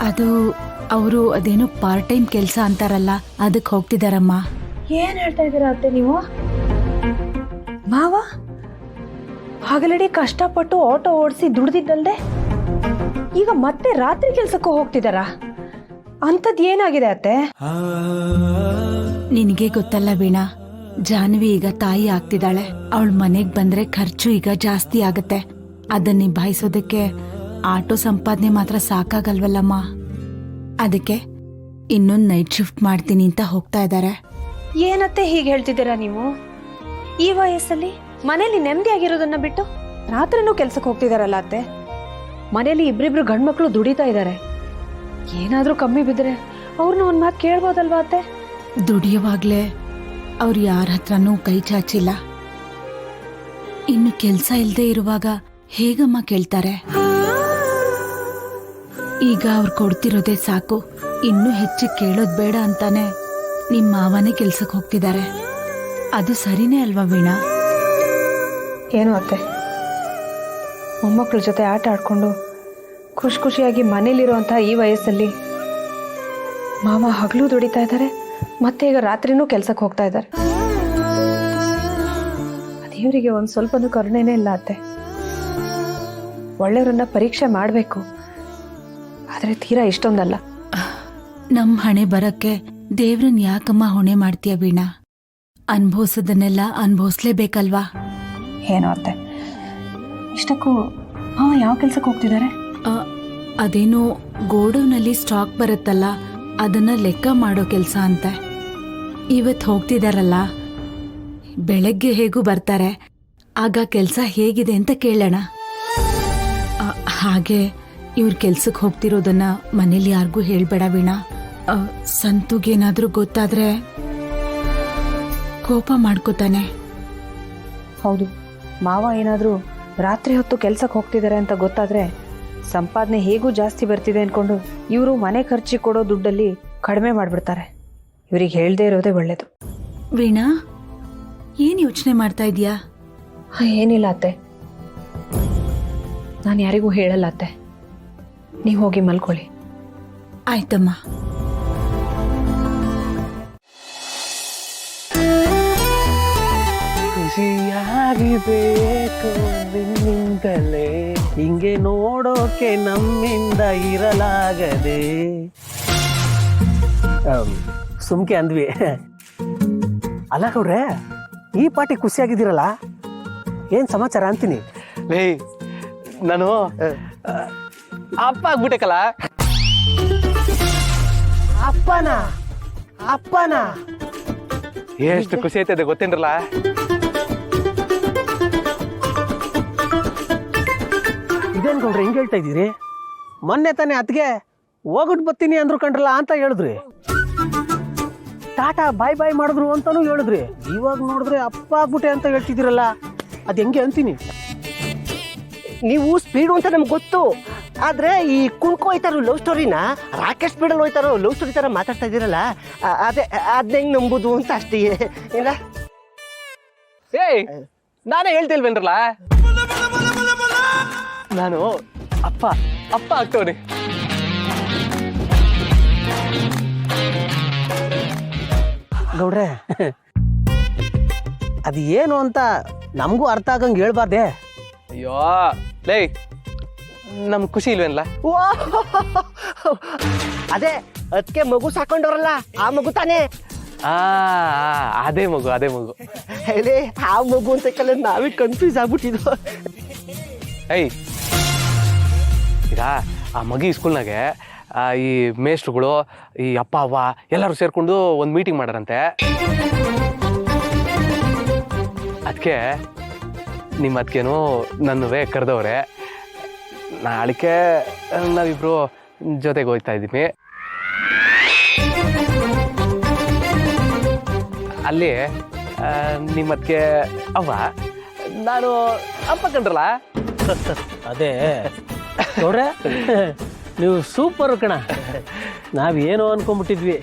ಅದು ಅವರು ಅದೇನೋ ಪಾರ್ಟ್ ಟೈಮ್ ಕೆಲಸ ಅಂತಾರಲ್ಲ ಅದಕ್ಕೆ ಹೋಗ್ತಿದಾರಮ್ಮ. ಏನ್ ಹೇಳ್ತಾ ಇದ್ದೀರಾ ಅತ್ತೆ ನೀವು? ಮಾವ ಹಗಲಡಿ ಕಷ್ಟಪಟ್ಟು ಆಟೋ ಓಡಿಸಿ ದುಡ್ದಿದ್ದಲ್ದೆ ಈಗ ಮತ್ತೆ ರಾತ್ರಿ ಕೆಲ್ಸಕ್ಕೂ ಹೋಗ್ತಿದಾರಾ? ಅಂಥದ್ದು ಏನಾಗಿದೆ ಅತ್ತೆ? ನಿನಗೆ ಗೊತ್ತಲ್ಲ ವೀಣಾ, ಜಾನ್ವಿ ಈಗ ತಾಯಿ ಆಗ್ತಿದ್ದಾಳೆ. ಅವಳ ಮನೆಗ್ ಬಂದ್ರೆ ಖರ್ಚು ಈಗ ಜಾಸ್ತಿ ಆಗತ್ತೆ. ಅದನ್ನ ನಿಭಾಯಿಸೋದಕ್ಕೆ ಆಟೋ ಸಂಪಾದನೆ ಮಾತ್ರ ಸಾಕಾಗಲ್ವಲ್ಲಮ್ಮ. ಅದಕ್ಕೆ ಇನ್ನೊಂದು ನೈಟ್ ಶಿಫ್ಟ್ ಮಾಡ್ತೀನಿ ಅಂತ ಹೋಗ್ತಾ ಇದ್ದಾರೆ. ಏನತ್ತೆ ಹೀಗೆ ಹೇಳ್ತಿದ್ದೀರಾ ನೀವು? ಈ ವಯಸ್ಸಲ್ಲಿ ಮನೇಲಿ ನೆಮ್ಮದಿಯಾಗಿರೋದನ್ನ ಬಿಟ್ಟು ರಾತ್ರಿನೂ ಕೆಲ್ಸಕ್ಕೆ ಹೋಗ್ತಿದಾರಲ್ಲ ಅತ್ತೆ. ಮನೇಲಿ ಇಬ್ರಿಬ್ರು ಗಂಡ್ಮಕ್ಳು ದುಡಿತಾ ಇದ್ದಾರೆ. ಏನಾದ್ರೂ ಕಮ್ಮಿ ಬಿದ್ರೆ ಅವ್ರನ್ನ ಒಂದ್ ಮಾತು ಕೇಳ್ಬೋದಲ್ವಾ ಅತ್ತೆ? ದುಡಿಯುವಾಗ್ಲೇ ಅವ್ರು ಯಾರ ಹತ್ರನೂ ಕೈ ಚಾಚಿಲ್ಲ. ಇನ್ನು ಕೆಲ್ಸ ಇಲ್ದೇ ಇರುವಾಗ ಹೇಗಮ್ಮ ಕೇಳ್ತಾರೆ? ಈಗ ಅವ್ರು ಕೊಡ್ತಿರೋದೇ ಸಾಕು, ಇನ್ನೂ ಹೆಚ್ಚು ಕೇಳೋದ್ ಬೇಡ ಅಂತಾನೆ ನಿಮ್ ಮಾವನೇ ಕೆಲ್ಸಕ್ಕೆ ಹೋಗ್ತಿದ್ದಾರೆ. ಅದು ಸರಿನೇ ಅಲ್ವಾ ವೀಣಾ? ಏನು ಅತ್ತೆ, ಮೊಮ್ಮಕ್ಕಳ ಜೊತೆ ಆಟ ಆಡ್ಕೊಂಡು ಖುಷಿ ಖುಷಿಯಾಗಿ ಮನೇಲಿರುವಂತಹ ಈ ವಯಸ್ಸಲ್ಲಿ ಮಾವ ಹಗಲು ದುಡಿತಾ ಇದ್ದಾರೆ, ಮತ್ತೆ ಈಗ ರಾತ್ರಿನೂ ಕೆಲ್ಸಕ್ಕೆ ಹೋಗ್ತಾ ಇದ್ದಾರೆ. ದೇವರಿಗೆ ಒಂದು ಸ್ವಲ್ಪನೂ ಕರುಣೆನೇ ಇಲ್ಲ ಅತ್ತೆ. ಒಳ್ಳೆಯವರನ್ನ ಪರೀಕ್ಷೆ ಮಾಡಬೇಕು, ಆದರೆ ತೀರಾ ಇಷ್ಟೊಂದಲ್ಲ. ನಮ್ ಹಣೆ ಬರಕ್ಕೆ ದೇವ್ರನ್ ಯಾಕಮ್ಮ ಹೊಣೆ ಮಾಡ್ತೀಯ ವೀಣಾ? ಅನ್ಭವಿಸೋದನ್ನೆಲ್ಲ ಅನ್ಭವಿಸ್ಲೇಬೇಕಲ್ವಾ? ಏನೋ ಅತ್ತೆ, ಇಷ್ಟಕ್ಕೂ ಮಾವ ಯಾವ ಕೆಲ್ಸಕ್ಕೆ ಹೋಗ್ತಿದ್ದಾರೆ? ಅದೇನೋ ಗೋಡೌನಲ್ಲಿ ಸ್ಟಾಕ್ ಬರುತ್ತಲ್ಲ, ಅದನ್ನ ಲೆಕ್ಕ ಮಾಡೋ ಕೆಲ್ಸ ಅಂತೆ. ಇವತ್ ಹೋಗ್ತಿದಾರಲ್ಲ, ಬೆಳಗ್ಗೆ ಹೇಗೂ ಬರ್ತಾರೆ. ಆಗ ಕೆಲ್ಸ ಹೇಗಿದೆ ಅಂತ ಕೇಳೋಣ. ಹಾಗೆ ಇವ್ರ ಕೆಲ್ಸಕ್ಕೆ ಹೋಗ್ತಿರೋದನ್ನ ಮನೇಲಿ ಯಾರಿಗೂ ಹೇಳ್ಬೇಡ ವೀಣಾ. ಸಂತುಗೇನಾದ್ರೂ ಗೊತ್ತಾದ್ರೆ ಕೋಪ ಮಾಡ್ಕೋತಾನೆ. ಹೌದು, ಮಾವ ಏನಾದರೂ ರಾತ್ರಿ ಹೊತ್ತು ಕೆಲ್ಸಕ್ಕೆ ಹೋಗ್ತಿದ್ದಾರೆ ಅಂತ ಗೊತ್ತಾದ್ರೆ ಸಂಪಾದನೆ ಹೇಗೂ ಜಾಸ್ತಿ ಬರ್ತಿದೆ ಅನ್ಕೊಂಡು ಇವರು ಮನೆ ಖರ್ಚಿಗೆ ಕೊಡೋ ದುಡ್ಡಲ್ಲಿ ಕಡಿಮೆ ಮಾಡಿಬಿಡ್ತಾರೆ. ಇವ್ರಿಗೆ ಹೇಳ್ದೇ ಇರೋದೇ ಒಳ್ಳೇದು. ವೀಣಾ, ಏನ್ ಯೋಚನೆ ಮಾಡ್ತಾ ಇದೀಯಾ? ಏನಿಲ್ಲ ಅತ್ತೆ, ನಾನು ಯಾರಿಗೂ ಹೇಳಲ್ಲ ಅತ್ತೆ. ನೀವು ಹೋಗಿ ಮಲ್ಕೊಳ್ಳಿ. ಆಯ್ತಮ್ಮ. ಖುಷಿಯಾಗಿಬೇಕು ನಿನ್ನಿಂದಲೇ, ಹಿಂಗೆ ನೋಡೋಕೆ ನಮ್ಮಿಂದ ಇರಲಾಗದೆ. ಸುಮ್ಕೆ ಅಂದ್ವಿ. ಅಲ್ಲ ಗೌಡ್ರೆ, ಈ ಪಾಟಿ ಖುಷಿಯಾಗಿದ್ದೀರಲ್ಲ, ಏನ್ ಸಮಾಚಾರ ಅಂತೀನಿ. ಲೇ, ನಾನು ಅಪ್ಪ ಆಗ್ಬಿಟ್ಟೆಕಲ್ಲ. ಅಪ್ಪನ ಅಪ್ಪನ ಎಷ್ಟು ಖುಷಿ ಆಯ್ತದೆ ಗೊತ್ತೇನ್ರಲ್ಲ. ಇದೇನ್ ಗೌಡ್ರೆ ಹಿಂಗೆ ಹೇಳ್ತಾ ಇದ್ದೀರಿ? ಮೊನ್ನೆ ತಾನೇ ಅತ್ಗೆ ಹೋಗ್ಬಿಟ್ಟು ಬರ್ತೀನಿ ಅಂದ್ರು ಕಂಡ್ರಲ್ಲ ಅಂತ ಹೇಳಿದ್ರಿ. ಟಾಟಾ ಬಾಯ್ ಬಾಯ್ ಮಾಡಿದ್ರು ಅಂತಾನು ಹೇಳಿದ್ರಿ. ಇವಾಗ ನೋಡಿದ್ರೆ ಅಪ್ಪ ಆಗ್ಬಿಟ್ಟೆ ಅಂತ ಹೇಳ್ತಿದ್ದೀರಲ್ಲ, ಅದ್ ಹೆಂಗೆ ಅಂತೀನಿ. ನೀವು ಸ್ಪೀಡು ಅಂತ ನಮ್ಗೆ ಗೊತ್ತು, ಆದ್ರೆ ಈ ಕುಣ್ಕೊ ಹೋಯ್ತಾರೋ ಲವ್ ಸ್ಟೋರಿನ ರಾಕೇಶ್ ಸ್ಪೀಡಲ್ಲಿ ಹೋಯ್ತಾರೋ ಲವ್ ಸ್ಟೋರಿ ತರ ಮಾತಾಡ್ತಾ ಇದ್ದೀರಲ್ಲ, ಅದೇ ಅದನ್ನ ಹೆಂಗ್ ನಂಬುದು ಅಂತ ಅಷ್ಟೇ. ಇಲ್ಲ ಏಯ್, ನಾನೇ ಹೇಳ್ತಿಲ್ವೇನ್ರಲ್ಲ, ನಾನು ಅಪ್ಪ ಅಪ್ಪ ಆಗ್ತವನಿ. ಗೌಡ್ರೆ, ಅದು ಏನು ಅಂತ ನಮಗೂ ಅರ್ಥ ಆಗಂಗೆ ಹೇಳ್ಬಾರ್ದೆ? ಅಯ್ಯೋ ಲೇ, ನಮ್ ಖುಷಿ ಇಲ್ವೇನ್ಲ? ಅದೇ ಅದಕ್ಕೆ ಮಗು ಸಾಕೊಂಡವ್ರಲ್ಲ, ಆ ಮಗು ತಾನೇ. ಅದೇ ಮಗು, ಅದೇ ಮಗು. ಹೇಳಿ, ಆ ಮಗು ಅಂತ ಕಲ ನಾವೇ ಕನ್ಫ್ಯೂಸ್ ಆಗ್ಬಿಟ್ಟಿದ್ವು. ಏಯ್, ಈಗ ಆ ಮಗಿ ಸ್ಕೂಲ್ನಾಗೆ ಈ ಮೇಸ್ಟ್ರುಗಳು, ಈ ಅಪ್ಪ ಅವ್ವ ಎಲ್ಲರೂ ಸೇರ್ಕೊಂಡು ಒಂದು ಮೀಟಿಂಗ್ ಮಾಡಾರಂತೆ. ಅದಕ್ಕೆ ನಿಮ್ಮ ಅದಕ್ಕೇನು ನನ್ನವೇ ಕರೆದವ್ರೆ. ನಾಳಿಕೆ ನಾವಿಬ್ರು ಜೊತೆಗೆ ಹೋಗ್ತಾ ಇದ್ದೀವಿ. ಅಲ್ಲಿ ನಿಮ್ಮದಕ್ಕೆ ಅವ್ವ, ನಾನು ಅಪ್ಪ ಕಂಡ್ರಲ್ಲ. ಅದೇ ಗೌಡ್ರೆ, ನೀವು ಸೂಪರ್ ಕಣ. ನಾವೇನೋ ಅನ್ಕೊಂಡ್ಬಿಟ್ಟಿದ್ವಿ.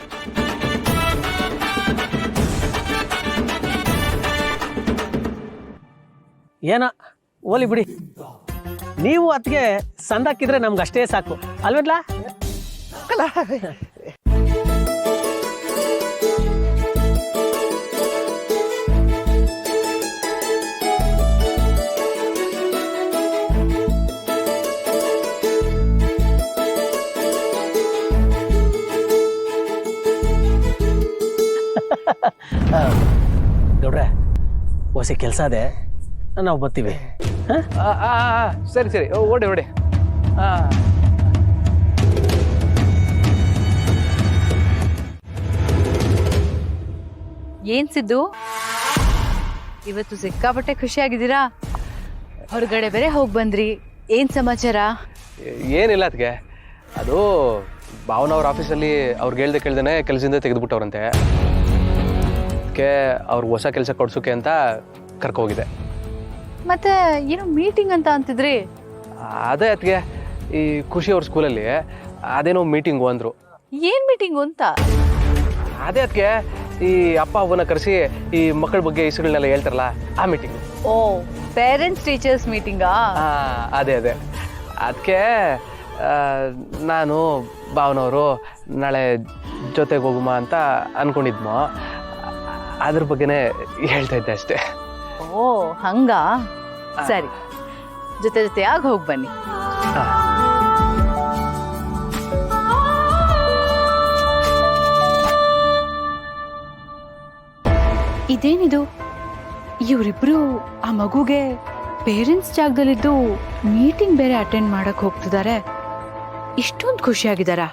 ಏನ ಓಲಿ ಬಿಡಿ. ನೀವು ಅದಕ್ಕೆ ಸಂದಾಕಿದ್ರೆ ನಮ್ಗೆ ಅಷ್ಟೇ ಸಾಕು ಅಲ್ವಲ್ಲ? ಗೌಡ್ರೆ ಹೊಸ ಕೆಲಸ ಅದೇ, ನಾವು ಬರ್ತೀವಿ. ಸರಿ ಸರಿ, ಓಡಿ ಓಡಿ. ಏನ್ ಸಿದ್ದು, ಇವತ್ತು ಸಿಕ್ಕಾಪಟ್ಟೆ ಖುಷಿಯಾಗಿದ್ದೀರಾ? ಹೊರಗಡೆ ಬೇರೆ ಹೋಗಿ ಬಂದ್ರಿ, ಏನ್ ಸಮಾಚಾರ? ಏನಿಲ್ಲ ಅದಕ್ಕೆ, ಅದು ಭಾವನವ್ರ ಆಫೀಸಲ್ಲಿ ಅವ್ರಿಗೆ ಹೇಳ್ದೆ ಕೇಳ್ದೇನೆ ಕೆಲಸದಿಂದ ತೆಗೆದುಬಿಟ್ಟವ್ರಂತೆ. ಅದಕ್ಕೆ ಅವ್ರಿಗೆ ಹೊಸ ಕೆಲಸ ಕೊಡ್ಸೋಕೆ ಅಂತ ಕರ್ಕೋಗಿದೆ. ಮತ್ತೆ ಏನೋ ಮೀಟಿಂಗ್ ಅಂತ ಅಂತಿದ್ರಿ? ಅದೇ ಅದಕ್ಕೆ ಈ ಖುಷಿ ಅವ್ರ ಸ್ಕೂಲಲ್ಲಿ ಅದೇನೋ ಮೀಟಿಂಗು ಅಂದರು. ಏನ್ ಮೀಟಿಂಗು ಅಂತ? ಅದೇ ಅದಕ್ಕೆ ಈ ಅಪ್ಪ ಅವ್ವನ ಕರೆಸಿ ಈ ಮಕ್ಕಳ ಬಗ್ಗೆ ಇಸುಗಳನ್ನೆಲ್ಲ ಹೇಳ್ತಾರಲ್ಲ, ಆ ಮೀಟಿಂಗು. ಓ, ಪೇರೆಂಟ್ಸ್ ಟೀಚರ್ಸ್ ಮೀಟಿಂಗಾ? ಅದೇ ಅದೇ. ಅದಕ್ಕೆ ನಾನು ಭಾವನವರು ನಾಳೆ ಜೊತೆಗೆ ಹೋಗುಮ ಅಂತ ಅನ್ಕೊಂಡಿದ್ಮೋ, ಅದ್ರ ಬಗ್ಗೆನೇ ಹೇಳ್ತಾ ಇದ್ದೆ ಅಷ್ಟೇ. ಓ ಹಂಗ, ಸರಿ, ಜೊತೆ ಜೊತೆಯಾಗಿ ಹೋಗಿ ಬನ್ನಿ. ಇದೇನಿದು, ಇವರಿಬ್ರು ಆ ಮಗುಗೆ ಪೇರೆಂಟ್ಸ್ ಜಾಗದಲ್ಲಿದ್ದು ಮೀಟಿಂಗ್ ಬೇರೆ ಅಟೆಂಡ್ ಮಾಡಕ್ ಹೋಗ್ತಿದ್ದಾರೆ. ಇಷ್ಟೊಂದು ಖುಷಿಯಾಗಿದ್ದಾರಾ?